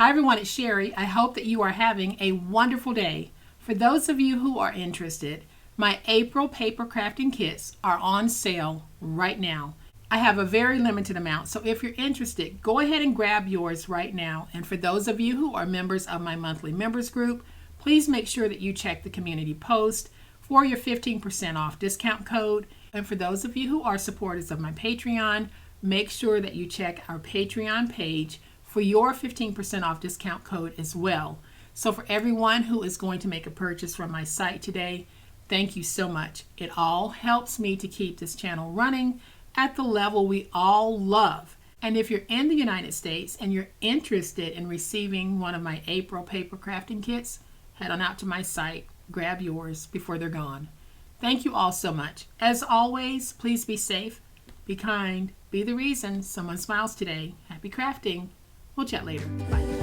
Hi everyone, it's Sherry. I hope that you are having a wonderful day. For those of you who are interested, my April paper crafting kits are on sale right now. I have a very limited amount, so if you're interested, go ahead and grab yours right now. And for those of you who are members of my monthly members group, please make sure that you check the community post for your 15% off discount code. And for those of you who are supporters of my Patreon, make sure that you check our Patreon page for your 15% off discount code as well. So for everyone who is going to make a purchase from my site today, thank you so much. It all helps me to keep this channel running at the level we all love. And if you're in the United States and you're interested in receiving one of my April paper crafting kits, head on out to my site, grab yours before they're gone. Thank you all so much. As always, please be safe, be kind, be the reason someone smiles today. Happy crafting. We'll chat later. Bye.